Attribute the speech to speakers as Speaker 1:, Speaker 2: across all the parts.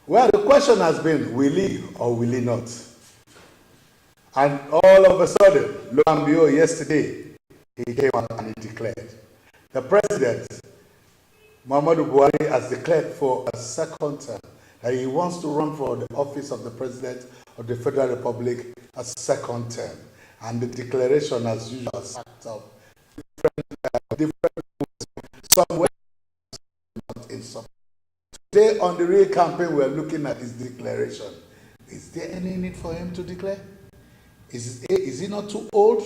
Speaker 1: Well, the question has been, will he or will he not? And all of a sudden, lo and behold, yesterday, he came out and he declared. The president, Muhammadu Buhari, has declared for a second term that he wants to run for the office of the president of the Federal Republic a second term. And the declaration, as usual, sacked up different somewhere not in some. Today on the real campaign, we're looking at his declaration. Is there any need for him to declare? Is he not too old?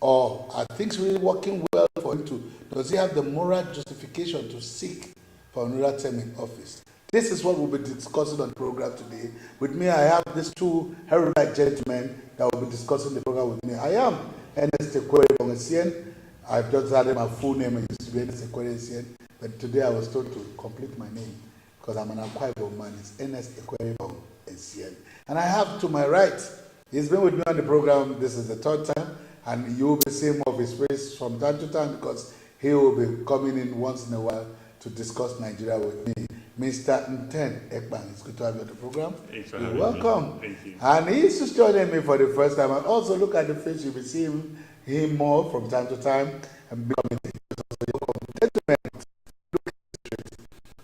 Speaker 1: Or are things really working well for him to? Does he have the moral justification to seek for another term in office? This is what we'll be discussing on the program today. With me, I have these two erudite gentlemen that will be discussing the program with me. I am Ernest Ekwere Bongesian. I've just added my full name and used to be Ernest Ekwere Bongesian, but today I was told to complete my name because I'm an Akwa Ibom man. It's Ernest Ekwere Bongesian. And I have to my right, he's been with me on the program. This is the third time, and you will be seeing more of his face from time to time because he will be coming in once in a while to discuss Nigeria with me. Mr. Nten Ekpan, it's good to have you on the program.
Speaker 2: Thanks for
Speaker 1: You're
Speaker 2: having
Speaker 1: welcome.
Speaker 2: me. Thank you.
Speaker 1: And he's just joining me for the first time. And also look at the face, you'll be seeing him more from time to time and becoming gentlemen.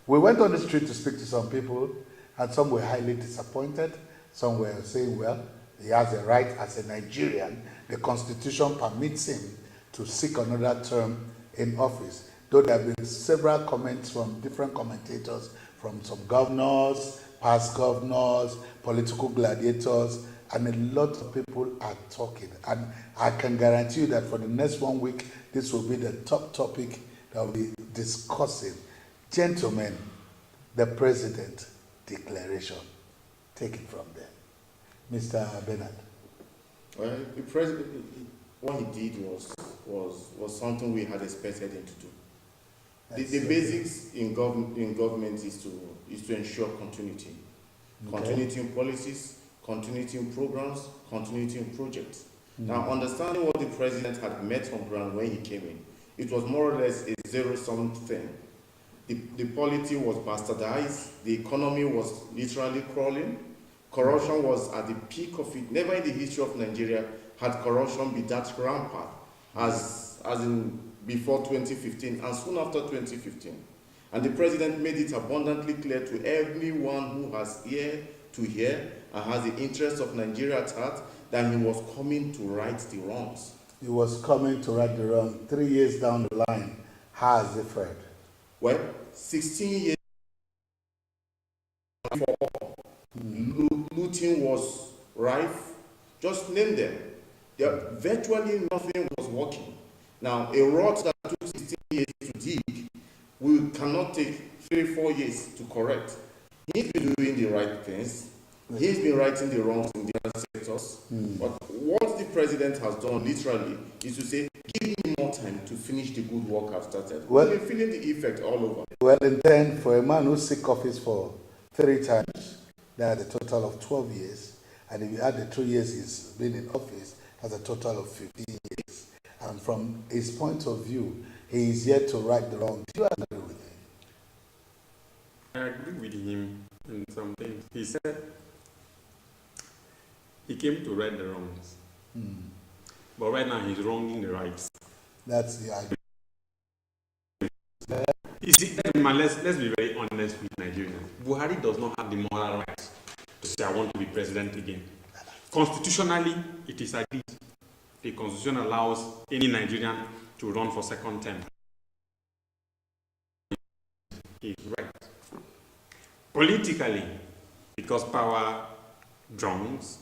Speaker 1: We went on the street to speak to some people, and some were highly disappointed. Some were saying, well, he has a right as a Nigerian. The Constitution permits him to seek another term in office. Though there have been several comments from different commentators, from some governors, past governors, political gladiators, and a lot of people are talking. And I can guarantee you that for the next 1 week, this will be the top topic that we'll be discussing. Gentlemen, the President Declaration. Take it from there. Mr. Bernard.
Speaker 3: Well, the President, what he did was something we had expected him to do. The basics in government is to ensure continuity. Okay. Continuity in policies, continuity in programs, continuity in projects. Now, understanding what the president had met on ground when he came in, it was more or less a zero-sum thing. The polity was bastardized, the economy was literally crawling, corruption was at the peak of it. Never in the history of Nigeria had corruption be that rampant as in before 2015 and soon after 2015. And the president made it abundantly clear to everyone who has ear to hear and has the interest of Nigeria at heart that he was coming to right the wrongs.
Speaker 1: He was coming to right the wrong. 3 years down the line, how has it fared?
Speaker 3: Well, 16 years before, looting was rife. Just name them. Virtually nothing was working. Now, a rot that took 16 years to dig, we cannot take 3-4 years to correct. He's been doing the right things. He's been righting the wrongs in the other sectors. But what the president has done, literally, is to say, give me more time to finish the good work I've started.
Speaker 1: Well,
Speaker 3: we're feeling the effect all over.
Speaker 1: Well, and then for a man who seek office for 3 times, that's a total of 12 years. And if you add the 2 years he's been in office, that's a total of 15 years. And from his point of view, he is yet to right the wrong. Do you agree with him?
Speaker 2: I agree with him in some things. He said he came to right the wrongs. But right now he's wronging the rights.
Speaker 1: That's the idea.
Speaker 2: You see, let's be very honest with Nigerians. Buhari does not have the moral right to say, I want to be president again. Constitutionally, it is agreed. The Constitution allows any Nigerian to run for second term. He's right. Politically, because power drums,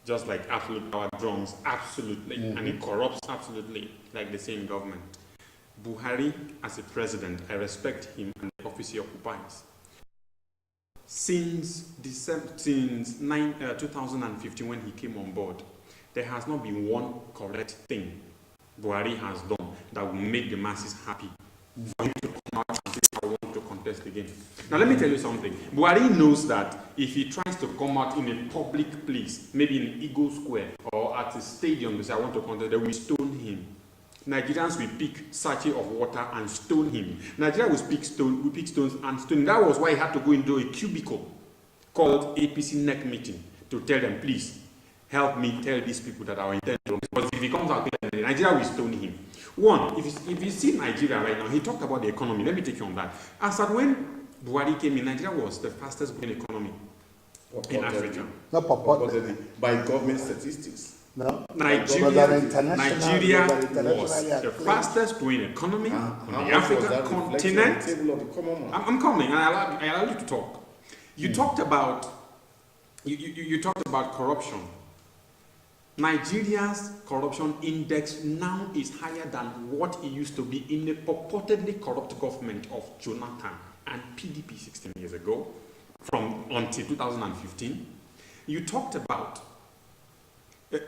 Speaker 2: just like absolute power drums, absolutely, and it corrupts absolutely, like they say in government. Buhari, as a president, I respect him and the office he occupies. Since 2015, when he came on board, there has not been one correct thing Buhari has done that will make the masses happy for him to come out and say, I want to contest again. Now, let me tell you something. Buhari knows that if he tries to come out in a public place, maybe in Eagle Square or at a stadium to say, I want to contest, they will stone him. Nigerians will pick sachet of water and stone him. Nigeria will pick stones and stone him. That was why he had to go into a cubicle called APC NEC meeting to tell them, please, help me tell these people that our intent is wrong. Because if he comes out, Nigeria will stone him. One, if you see Nigeria right now, he talked about the economy. Let me take you on that. As at when Buhari came in, Nigeria was the fastest growing economy in Africa.
Speaker 1: Not purportedly.
Speaker 3: By government statistics.
Speaker 1: No.
Speaker 2: Nigeria
Speaker 1: was
Speaker 2: was the fastest growing economy on the African continent. I'm coming, and I allow you to talk. You talked about you talked about corruption. Nigeria's corruption index now is higher than what it used to be in the purportedly corrupt government of Jonathan and PDP 16 years ago, until 2015. You talked about you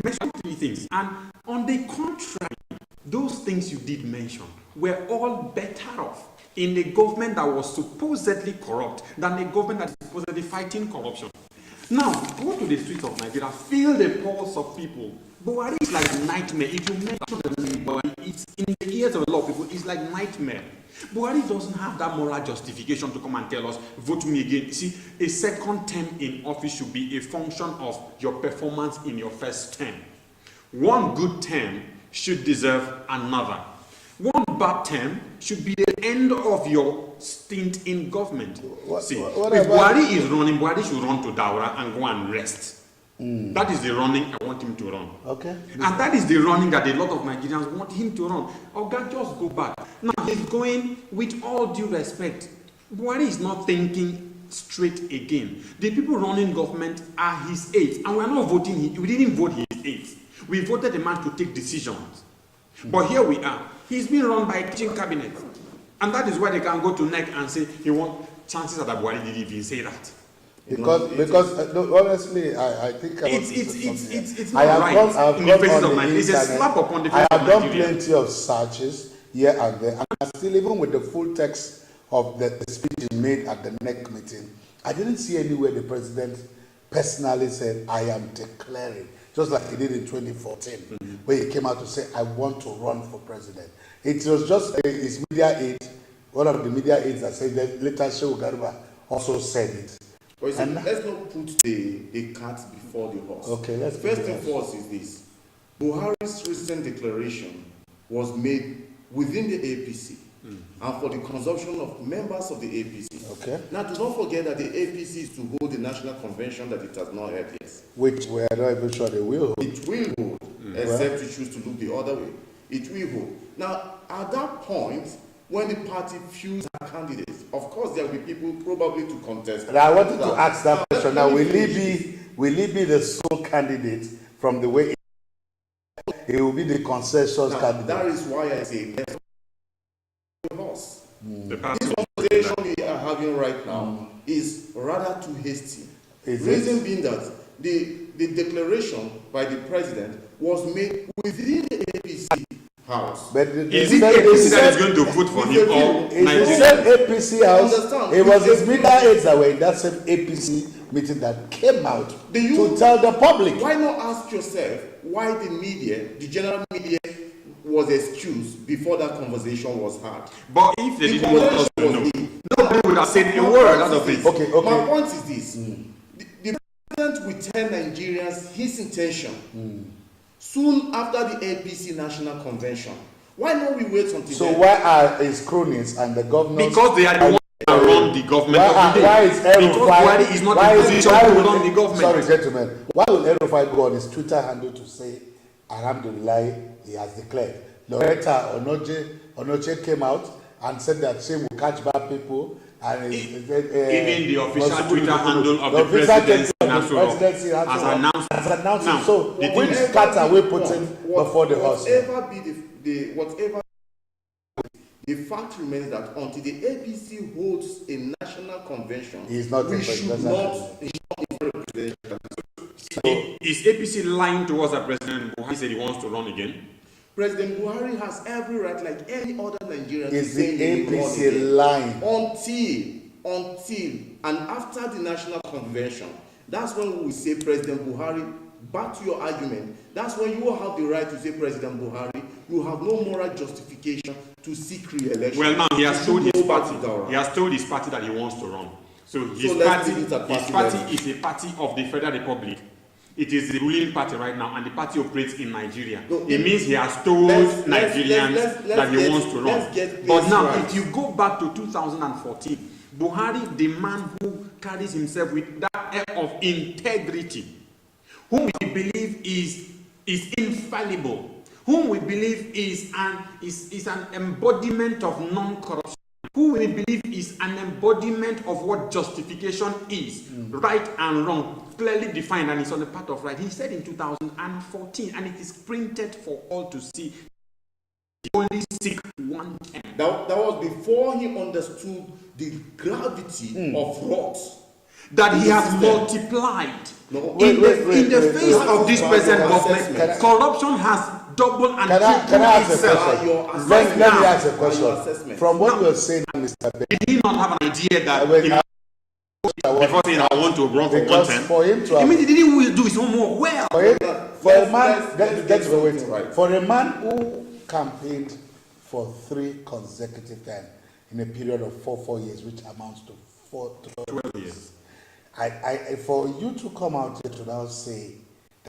Speaker 2: mentioned three things, and on the contrary, those things you did mention were all better off in a government that was supposedly corrupt than a government that is supposedly fighting corruption. Now, go to the streets of Nigeria, feel the pulse of people. Buhari is like a nightmare. If you mention the name Buhari, it's in the ears of a lot of people, it's like nightmare. Buhari doesn't have that moral justification to come and tell us, vote me again. You see, a second term in office should be a function of your performance in your first term. One good term should deserve another. One bad term should be the end of your stint in government. If Buhari is running, Buhari should run to Daura and go and rest. That is the running I want him to run.
Speaker 1: Okay.
Speaker 2: And that is the running that a lot of Nigerians want him to run. Oga, just go back. Now, he's going, with all due respect, Buhari is not thinking straight again. The people running government are his aides, and we are not voting him. We didn't vote his aides. We voted the man to take decisions. But here we are. He's being run by a kitchen cabinet. And that is why they can go to NEC and say, he wants chances that Buhari didn't even say that.
Speaker 1: Because no, honestly, I think
Speaker 2: it's not right in the faces of Nigeria. It's a slap upon the face of Nigeria.
Speaker 1: I have done plenty of searches here and there, and still, even with the full text of the speech he made at the NEC meeting, I didn't see anywhere the president personally said, I am declaring, just like he did in 2014, where he came out to say, I want to run for president. It was just his media aide, one of the media aides that said that later Shehu Garba also said it.
Speaker 3: Let's not put the cart before the horse.
Speaker 1: Okay, let's
Speaker 3: first and foremost is this. Buhari's recent declaration was made within the APC and for the consumption of members of the APC.
Speaker 1: Okay.
Speaker 3: Now, do not forget that the APC is to hold the national convention that it has not held yet.
Speaker 1: Which we are not even sure they will hold.
Speaker 3: It will hold, except you choose to look the other way. It will hold. Now, at that point, when the party feels a candidate, of course there will be people probably to contest.
Speaker 1: And I wanted to ask that question. Now, will he be the sole candidate from the way he will be the consensus candidate?
Speaker 3: That is why I say let's the horse.
Speaker 2: The
Speaker 3: This conversation we are having right now is rather too hasty. Reason being that the declaration by the president was made within the APC house.
Speaker 1: But
Speaker 2: is it APC that is going to vote for him or
Speaker 1: it's the same APC house. It was his media aides that were in that same APC meeting that came out to tell the public.
Speaker 3: Why not ask yourself why the media, the general media, was excused before that conversation was had?
Speaker 2: But if they didn't want us to know, nobody would have said a word out of it.
Speaker 1: Okay.
Speaker 3: My point is this. The president will tell Nigerians his intention soon after the APC National Convention. Why not we wait until then?
Speaker 1: Why are his cronies and the governors?
Speaker 2: Because they are the ones that run the government.
Speaker 1: Why is
Speaker 2: Buhari is not in position to run the government.
Speaker 1: Sorry, gentlemen. Why will El-Rufai go on his Twitter handle to say, Alhamdulillah, he has declared? Loretta Onoche came out and said that she will catch bad people. And
Speaker 2: even the official Twitter handle of the presidency has announced
Speaker 1: it. So, which cart are we putting before the horse?
Speaker 3: Whatever the fact remains that until the APC holds a national convention,
Speaker 1: we should not
Speaker 2: Is APC lying towards the president Buhari said he wants to run again?
Speaker 3: President Buhari has every right, like any other Nigerian,
Speaker 1: is the APC lying
Speaker 3: until and after the national convention. That's when we will say President Buhari. Back to your argument. That's when you will have the right to say President Buhari. You have no moral justification to seek re-election.
Speaker 2: Well, now he has told his party. He has told his party that he wants to run. So his
Speaker 3: let's
Speaker 2: party,
Speaker 3: leave it at
Speaker 2: his
Speaker 3: party
Speaker 2: party
Speaker 3: level.
Speaker 2: is a party of the Federal Republic. It is the ruling party right now, and the party operates in Nigeria.
Speaker 3: No,
Speaker 2: it means he has told Nigerians that he wants to run. But now,
Speaker 3: right.
Speaker 2: if you go back to 2014, Buhari, the man who carries himself with that air of integrity, whom we believe is infallible, whom we believe is an embodiment of non-corruption, who we believe is an embodiment of what justification is, right and wrong, clearly defined, and it's on the path of right. He said in 2014, and it is printed for all to see, he only seek one term.
Speaker 3: That was before he understood the gravity of rot.
Speaker 2: That he has multiplied. In the face of this present government, corruption has doubled and tripled itself.
Speaker 1: Let me ask a question. From what you're saying, Mr. Ben,
Speaker 2: did he not have an idea that before saying I want to run for one term?
Speaker 1: For him to
Speaker 2: I mean, he didn't do his homework well.
Speaker 1: For a man who campaigned for 3 consecutive terms in a period of 4 years, which amounts to 12 years. For you to come out here to now say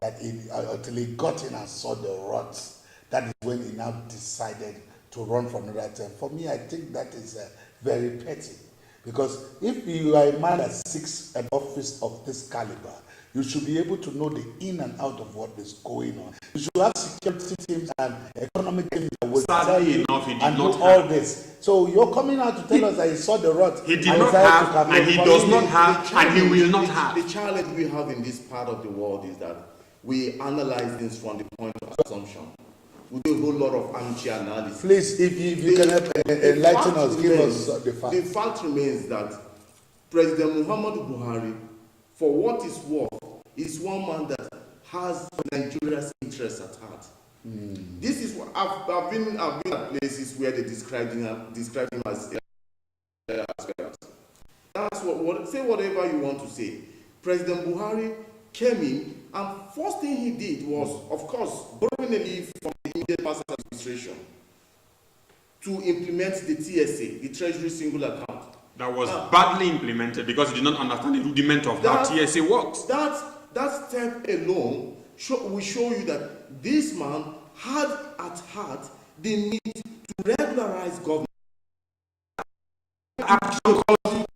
Speaker 1: that until he got in and saw the ruts, that is when he now decided to run for another term. For me, I think that is very petty. Because if you are a man that seeks an office of this caliber, you should be able to know the in and out of what is going on. You should have security teams and economic teams that will tell you and do all this. So you're coming out to tell us that he saw the rot.
Speaker 2: He did not have, and he does not have, and he will not have.
Speaker 3: The challenge we have in this part of the world is that we analyze things from the point of assumption. We do a whole lot of armchair analysis.
Speaker 1: Please, if you can enlighten us, give us the facts.
Speaker 3: The fact remains that President Muhammadu Buhari, for what is worth, is one man that has Nigeria's interests at heart. This is what I've been at places where they describe him as that's what say whatever you want to say. President Buhari came in, and first thing he did was, of course, borrowing a leave from the immediate past administration to implement the TSA, the Treasury Single Account.
Speaker 2: That was badly implemented because he did not understand the rudiment of how TSA works.
Speaker 3: That step alone will show you that this man had at heart the need to regularize government.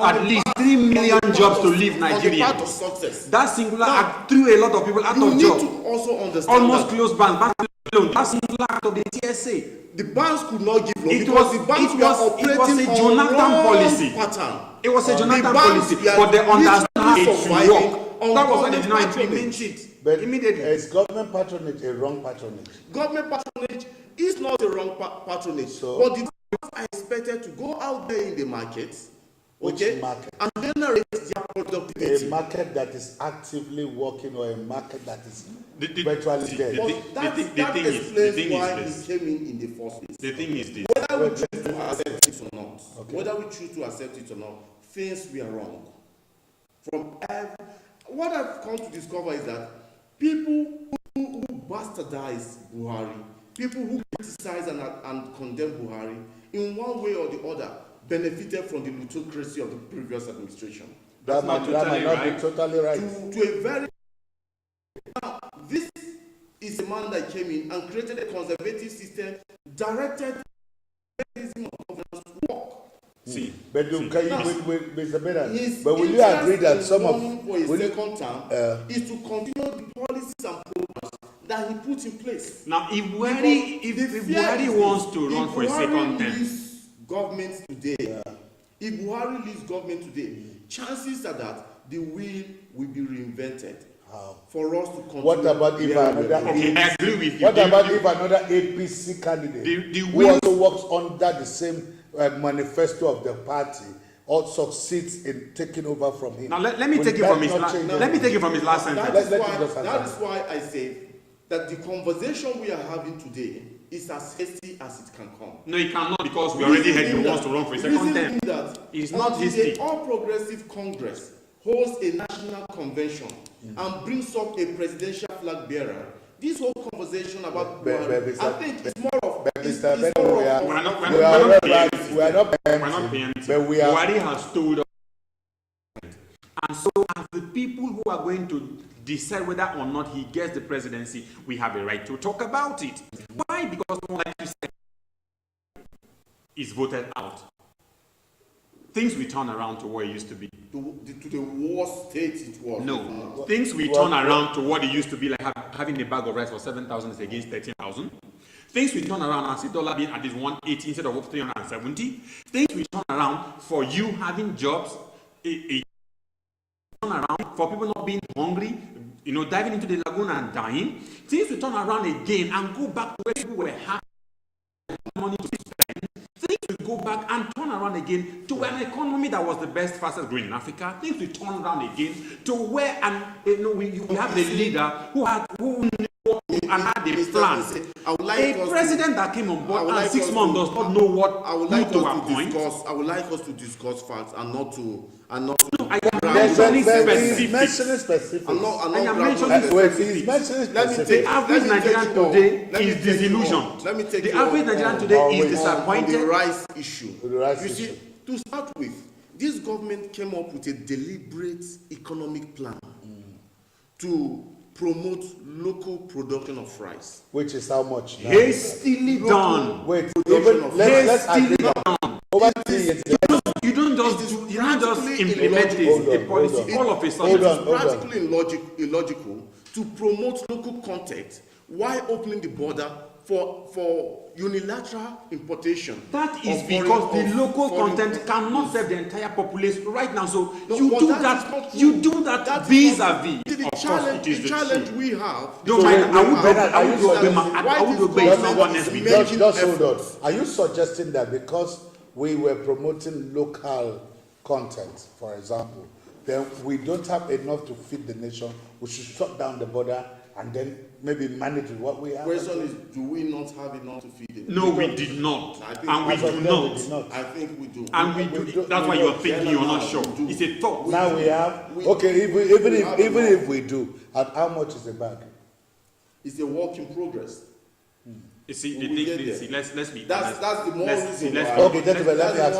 Speaker 2: At least 3 million jobs to leave Nigeria. That singular act threw a lot of people out of job.
Speaker 3: You need to also understand
Speaker 2: almost closed banks. That singular act of the TSA.
Speaker 3: The banks could not give loan
Speaker 2: it was a Jonathan policy. It was a Jonathan policy, but they understand how it should work. That was why they did not implement it.
Speaker 1: But
Speaker 2: immediately.
Speaker 1: Is government patronage a wrong patronage?
Speaker 3: Government patronage is not a wrong patronage. So, but the banks are expected to go out there in the market,
Speaker 1: market?
Speaker 3: And generate their productivity.
Speaker 1: A market that is actively working, or a market that is virtually dead.
Speaker 3: That explains why he came in the first place.
Speaker 2: The thing is this.
Speaker 3: Whether we choose to accept it or not, things were wrong. What I've come to discover is that people who bastardize Buhari, people who criticize and condemn Buhari, in one way or the other, benefited from the plutocracy of the previous administration.
Speaker 1: That might not be totally right.
Speaker 3: To a very now, this is a man that came in and created a conservative system directed mechanism of governance to work.
Speaker 2: See,
Speaker 1: but Mr. Bernard, but will you agree that some of
Speaker 3: second term is to continue the policies and programs that he put in place?
Speaker 2: Now, if Buhari wants to run for a second term,
Speaker 3: government today, if Buhari leaves government today, chances are that the wheel will be reinvented. For us to continue.
Speaker 1: What about if another
Speaker 2: I agree with you.
Speaker 1: What about if another APC candidate who also works under the same manifesto of the party or succeeds in taking over from him?
Speaker 2: Now let me take it from his last sentence.
Speaker 3: That is why I say that the conversation we are having today is as hasty as it can come.
Speaker 2: No, it cannot, because we already heard he wants to run for a second term. It's not hasty.
Speaker 3: The All Progressive Congress holds a national convention and brings up a presidential flag bearer. This whole conversation about Buhari, I think it's more of
Speaker 2: we're not PNP. Buhari has told us who are going to decide whether or not he gets the presidency, we have a right to talk about it. Why? Because, like you said, is voted out. Things will turn around to what it used to be.
Speaker 3: To the worst state it was.
Speaker 2: No, things will turn around to what it used to be, like having a bag of rice for 7,000 is against 13,000. Things will turn around and see dollar being at this 180 instead of 370. Things will turn around for you having jobs. Turn around for people not being hungry, diving into the lagoon and dying. Things will turn around again and go back to where people were having money to spend. Things will go back and turn around again to an economy that was the best, fastest growing in Africa. Things will turn around again to where we have a leader who knew and had a plan. A president that came on board and 6 months does not know what to appoint.
Speaker 3: I would like us to discuss facts and not to.
Speaker 2: No, I am mentioning specifics.
Speaker 3: I am mentioning specifics.
Speaker 2: The average Nigerian today is disillusioned. The average Nigerian today is disappointed.
Speaker 3: On the rice issue. You see, to start with, this government came up with a deliberate economic plan to promote local production of rice.
Speaker 1: Which is how much?
Speaker 2: Hastily done.
Speaker 1: Wait, let's agree on. Over 3 years.
Speaker 2: You don't just implement a policy all of a sudden.
Speaker 3: It's practically illogical to promote local content while opening the border for unilateral importation.
Speaker 2: That is because the local content cannot serve the entire population right now. So you do that vis-a-vis.
Speaker 3: The challenge we have.
Speaker 1: Just hold on. Are you suggesting that because we were promoting local content, for example, then we don't have enough to feed the nation, we should shut down the border and then maybe manage with what we have?
Speaker 3: The question is, do we not have enough to feed it?
Speaker 2: No, we did not. And we do not.
Speaker 3: I think we do.
Speaker 2: And we do. That's why you're thinking you're not sure. It's a thought.
Speaker 1: Now we have. Okay, even if we do, and how much is the bag?
Speaker 3: It's a work in progress.
Speaker 2: You see, let's be
Speaker 3: that's the more reason why.
Speaker 1: Okay, let me ask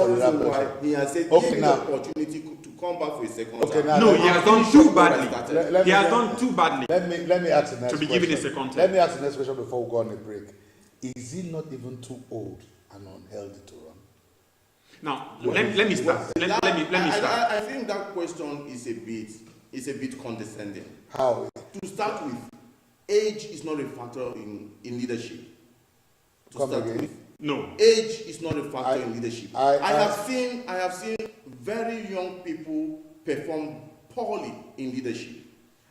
Speaker 1: you
Speaker 3: he has said give me the opportunity to come back for a second.
Speaker 1: Okay, now
Speaker 2: no, he has done too badly. He has done too badly.
Speaker 1: Let me ask the next question.
Speaker 2: To be given a second time.
Speaker 1: Let me ask the next question before we go on a break. Is he not even too old and unhealthy to run?
Speaker 2: Now, let me start. Let me start.
Speaker 3: I think that question is a bit condescending.
Speaker 1: How?
Speaker 3: To start with, age is not a factor in leadership.
Speaker 2: No.
Speaker 3: Age is not a factor in leadership. I have seen very young people perform poorly in leadership.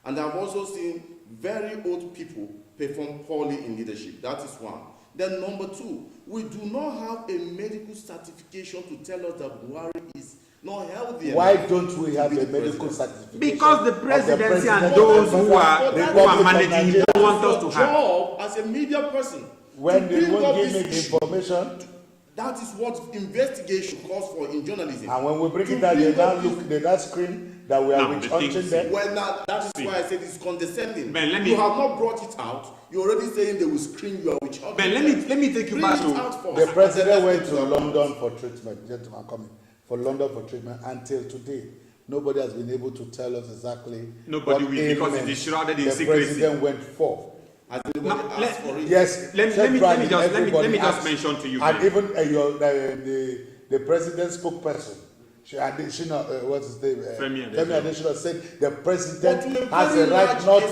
Speaker 3: And I've also seen very old people perform poorly in leadership. That is one. Then number two, we do not have a medical certification to tell us that Buhari is not healthy.
Speaker 1: Why don't we have a medical certification?
Speaker 2: Because the presidency and those who are managing don't want us to have.
Speaker 3: Job as a media person.
Speaker 1: When they won't give me the information,
Speaker 3: that is what investigation calls for in journalism.
Speaker 1: And when we bring it out, they now scream that we are witch-hunting them.
Speaker 3: Well, now, that is why I said it's condescending. Ben, you have not brought it out. You're already saying they will scream you are witch-hunting.
Speaker 2: Ben, let me take you back to...
Speaker 1: The president went to London for treatment. Gentlemen, coming. For London for treatment until today. Nobody has been able to tell us exactly
Speaker 2: Nobody will, because it is shrouded in secrecy.
Speaker 1: The president went for.
Speaker 2: Yes, let me just mention to you.
Speaker 1: And even the president's spokesperson, what's his name? Femi Adesina said the president has a right not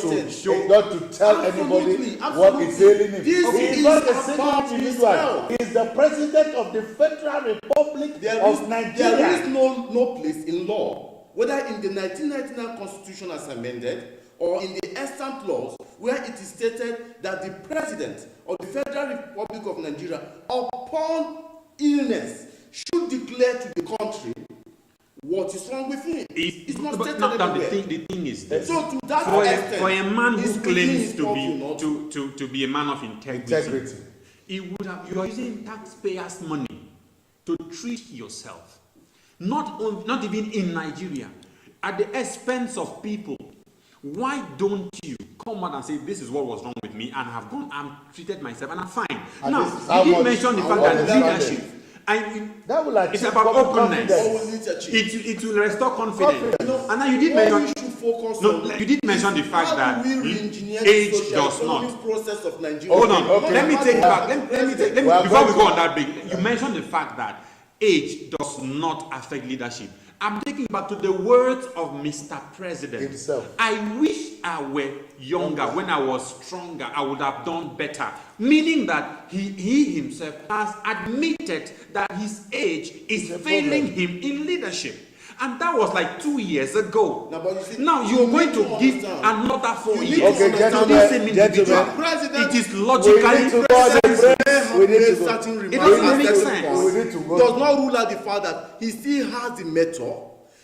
Speaker 1: to tell anybody what is ailing him. He is not a single individual. He is the president of the Federal Republic of Nigeria.
Speaker 3: There is no place in law, whether in the 1999 Constitution as amended, or in the extant laws where it is stated that the president of the Federal Republic of Nigeria, upon illness, should declare to the country what is wrong with him. It's not stated anywhere.
Speaker 2: The thing is this.
Speaker 3: So to that extent,
Speaker 2: for a man who claims to be a man of integrity, he would have. You are using taxpayers' money to treat yourself, not even in Nigeria, at the expense of people. Why don't you come out and say this is what was wrong with me and have gone and treated myself and I'm fine? And now, you did mention the fact that leadership, it's about openness. It will restore confidence. And now you did mention
Speaker 3: focus
Speaker 2: No,
Speaker 3: on.
Speaker 2: you did mention the fact
Speaker 3: how
Speaker 2: that
Speaker 3: do we re-engineer
Speaker 2: age
Speaker 3: the
Speaker 2: does
Speaker 3: socio-economic
Speaker 2: not.
Speaker 3: process of Nigeria.
Speaker 2: Hold on.
Speaker 1: Okay.
Speaker 2: Let me take it back. Let me
Speaker 1: Well,
Speaker 2: before we go on that break. You mentioned the fact that age does not affect leadership. I'm taking back to the words of Mr. President
Speaker 1: Himself.
Speaker 2: I wish I were younger. When I was stronger, I would have done better. Meaning that he himself has admitted that his age is failing him in leadership. And that was like 2 years ago. Now you're going to give another 4 years.
Speaker 1: Okay,
Speaker 2: to this same individual.
Speaker 3: President,
Speaker 2: It is logically
Speaker 1: We need to go.
Speaker 3: certain
Speaker 2: It
Speaker 3: remarks
Speaker 2: doesn't make
Speaker 3: at
Speaker 2: sense.
Speaker 3: certain points
Speaker 1: We need to go.
Speaker 3: does not rule out the fact that he still has the method,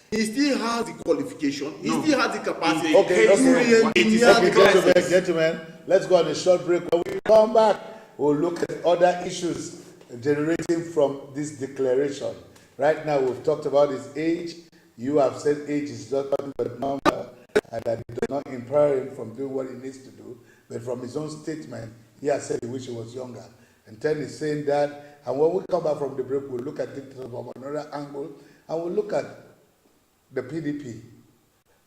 Speaker 3: he still has the qualification, he still has the capacity
Speaker 1: Okay,
Speaker 3: to
Speaker 1: okay.
Speaker 3: re-engineer the process.
Speaker 1: Gentlemen, let's go on a short break. When we come back, we'll look at other issues generating from this declaration. Right now, we've talked about his age. You have said age is not nothing but a number, and that it does not impair him from doing what he needs to do. But from his own statement, he has said he wishes he was younger. And Ten is saying that. And when we come back from the break, we'll look at it from another angle, and we'll look at the PDP,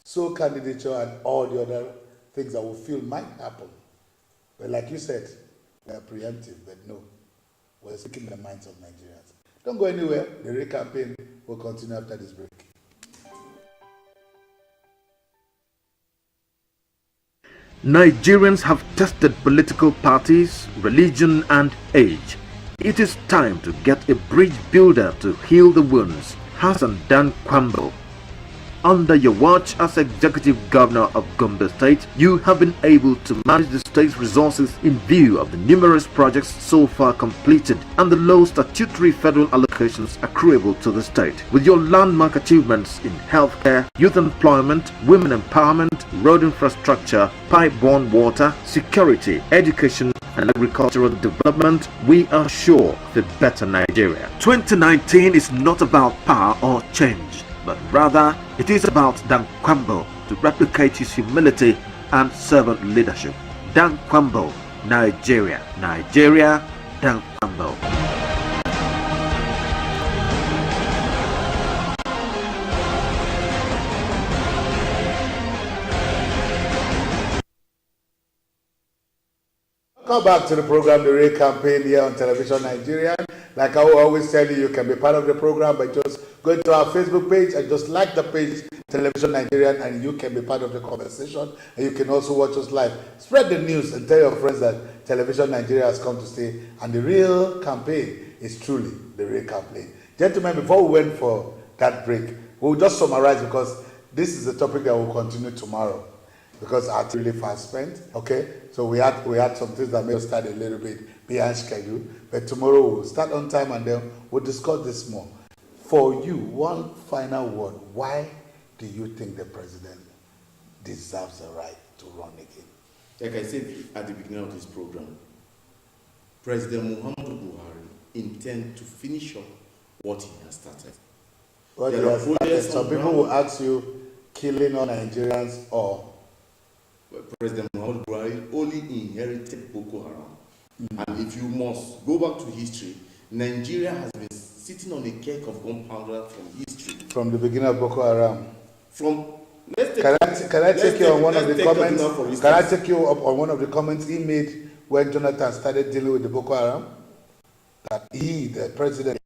Speaker 1: sole candidature, and all the other things that we feel might happen. But like you said, we are preemptive, but no, we're seeking the minds of Nigerians. Don't go anywhere. The Ray campaign will continue after this break.
Speaker 4: Nigerians have tested political parties, religion, and age. It is time to get a bridge builder to heal the wounds. Hassan Dan Kwambo. Under your watch as Executive Governor of Gombe State, you have been able to manage the state's resources in view of the numerous projects so far completed and the low statutory federal allocations accruable to the state. With your landmark achievements in healthcare, youth employment, women empowerment, road infrastructure, pipe-borne water, security, education, and agricultural development, we are sure of a better Nigeria. 2019 is not about power or change, but rather it is about Dan Kwambo to replicate his humility and servant leadership. Dan Kwambo, Nigeria. Nigeria, Dan Kwambo.
Speaker 1: Welcome back to the program, The Ray Campaign, here on Television Nigeria. Like I will always tell you, you can be part of the program by just going to our Facebook page and just like the page, Television Nigeria, and you can be part of the conversation. And you can also watch us live. Spread the news and tell your friends that Television Nigeria has come to stay. And the real campaign is truly The Ray Campaign. Gentlemen, before we went for that break, we'll just summarize because this is a topic that will continue tomorrow. Because our time really fast spent, okay? So we had some things that may start a little bit behind schedule, but tomorrow we'll start on time and then we'll discuss this more. For you, one final word. Why do you think the president deserves the right to run again?
Speaker 3: Like I said at the beginning of this program, President Muhammadu Buhari intends to finish up what he has started.
Speaker 1: What he has started. Some people will ask you, killing all Nigerians or
Speaker 3: President Muhammadu Buhari only inherited Boko Haram. And if you must go back to history, Nigeria has been sitting on a cake of gunpowder from history.
Speaker 1: From the beginning of Boko Haram.
Speaker 3: Can
Speaker 1: I take you on one of the comments? Can I take you up on one of the comments he made when Jonathan started dealing with the Boko Haram? That he, the president,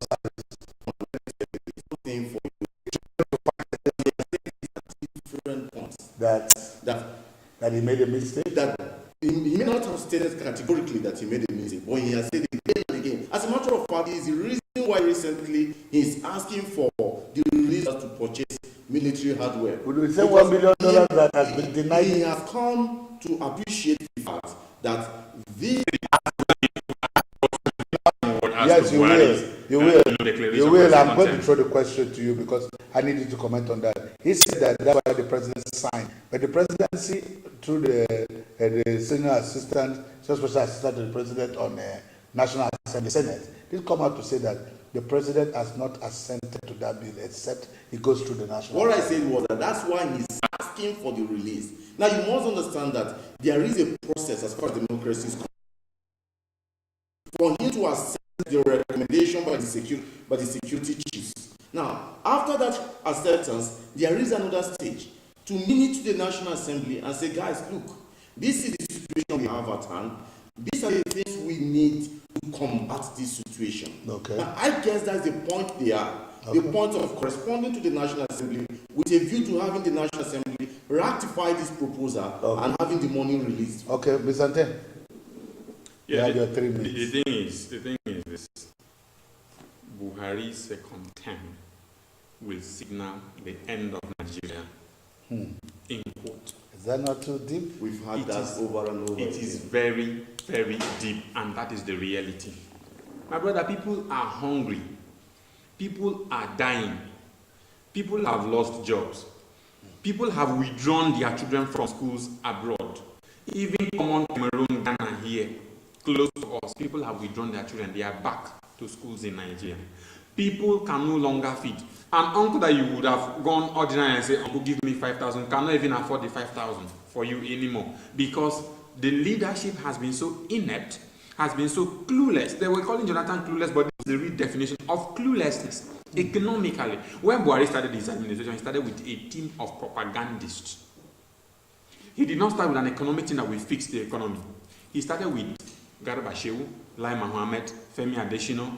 Speaker 1: that he made a mistake?
Speaker 3: That he may not have stated categorically that he made a mistake, but he has said it again and again. As a matter of fact, it's the reason why recently he's asking for the release to purchase military hardware.
Speaker 1: Would we say $1 million that has been denied?
Speaker 3: He has come to appreciate the fact that the
Speaker 1: yes, you will. You will. I'm going to throw the question to you because I need you to comment on that. He said that that's why the president signed. But the presidency, through the senior assistant, special assistant to the president on National Assembly, Senate, did come out to say that the president has not assented to that bill except it goes through the National
Speaker 3: What
Speaker 1: Assembly.
Speaker 3: I said was that that's why he's asking for the release. Now, you must understand that there is a process as far as democracy is concerned for him to accept the recommendation by the security chiefs. Now, after that acceptance, there is another stage to minute to the National Assembly and say, guys, look, this is the situation we have at hand. These are the things we need to combat this situation.
Speaker 1: Okay.
Speaker 3: Now, I guess that's the point there, the point of corresponding to the National Assembly with a view to having the National Assembly ratify this proposal and having the money released.
Speaker 1: Okay, Mr. Anten.
Speaker 2: Yeah,
Speaker 1: you have your 3 minutes.
Speaker 2: The thing is this. Buhari's second term will signal the end of Nigeria. In quote.
Speaker 1: Is that not too deep?
Speaker 3: We've had that over and over.
Speaker 2: It is very, very deep, and that is the reality. My brother, people are hungry. People are dying. People have lost jobs. People have withdrawn their children from schools abroad. Even common Cameroon, Ghana here, close to us, people have withdrawn their children. They are back to schools in Nigeria. People can no longer feed. An uncle that you would have gone ordinary and say, uncle, give me 5,000, cannot even afford the 5,000 for you anymore. Because the leadership has been so inept, has been so clueless. They were calling Jonathan clueless, but it's the real definition of cluelessness. Economically, when Buhari started his administration, he started with a team of propagandists. He did not start with an economic team that will fix the economy. He started with Garba Shehu, Lai Mohammed, Femi Adesina,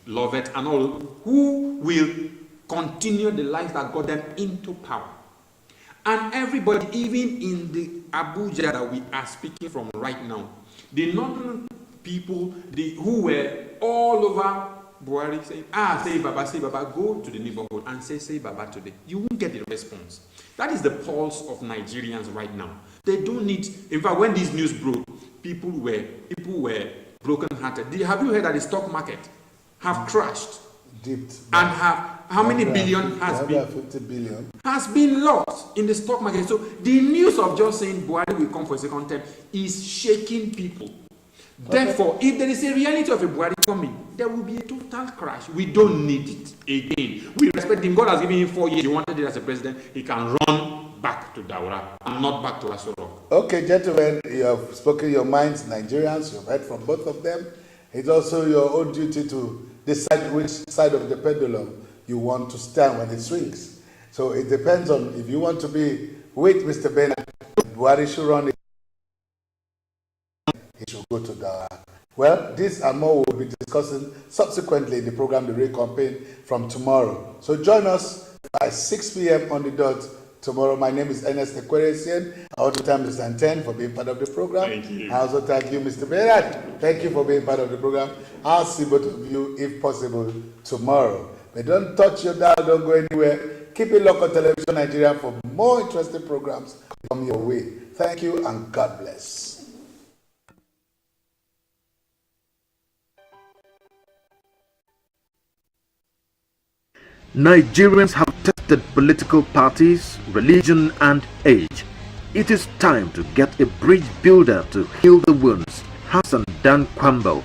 Speaker 2: Lovett, and all who will continue the life that got them into power. And everybody, even in the Abuja that we are speaking from right now, the northern people who were all over Buhari saying, say Baba, go to the neighborhood and say Baba today. You won't get the response. That is the pulse of Nigerians right now. They don't need, in fact, when this news broke, people were broken-hearted. Have you heard that the stock market have crashed?
Speaker 1: Dipped.
Speaker 2: And have, how many billion has been?
Speaker 1: 50 billion.
Speaker 2: Has been lost in the stock market. So the news of just saying Buhari will come for a second term is shaking people. Therefore, if there is a reality of a Buhari coming, there will be a total crash. We don't need it again. We respect him. God has given him 4 years. He wanted it as a president. He can run back to Daura and not back to Aso Rock.
Speaker 1: Okay, gentlemen, you have spoken your minds, Nigerians. You've heard from both of them. It's also your own duty to decide which side of the pendulum you want to stand when it swings. So it depends on if you want to be with Mr. Bernard, Buhari should run it. He should go to Daura. Well, this and more we'll be discussing subsequently in the program, The Real Campaign, from tomorrow. So join us by 6 p.m. on the dot tomorrow. My name is Ernest Ekweresian. I want to thank Mr. Anten for being part of the program.
Speaker 2: Thank you.
Speaker 1: I also thank you, Mr. Bernard. Thank you for being part of the program. I'll see both of you, if possible, tomorrow. But don't touch your dial, don't go anywhere. Keep it local television Nigeria for more interesting programs come your way. Thank you and God bless.
Speaker 4: Nigerians have tested political parties, religion and age. It is time to get a bridge builder to heal the wounds. Hassan Dan Kwambo.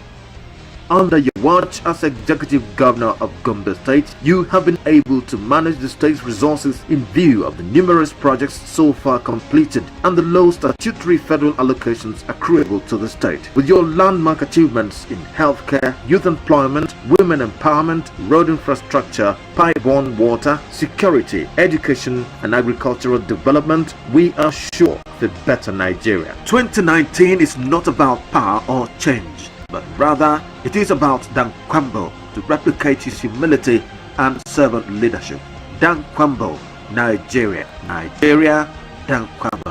Speaker 4: Under your watch as Executive Governor of Gombe State, you have been able to manage the state's resources in view of the numerous projects so far completed and the low statutory federal allocations accruable to the state. With your landmark achievements in healthcare, youth employment, women empowerment, road infrastructure, pipe-borne water, security, education and agricultural development, we are sure of a better Nigeria. 2019 is not about power or change, but rather it is about Dan Kwambo to replicate his humility and servant leadership. Dan Kwambo, Nigeria, Dan Kwambo.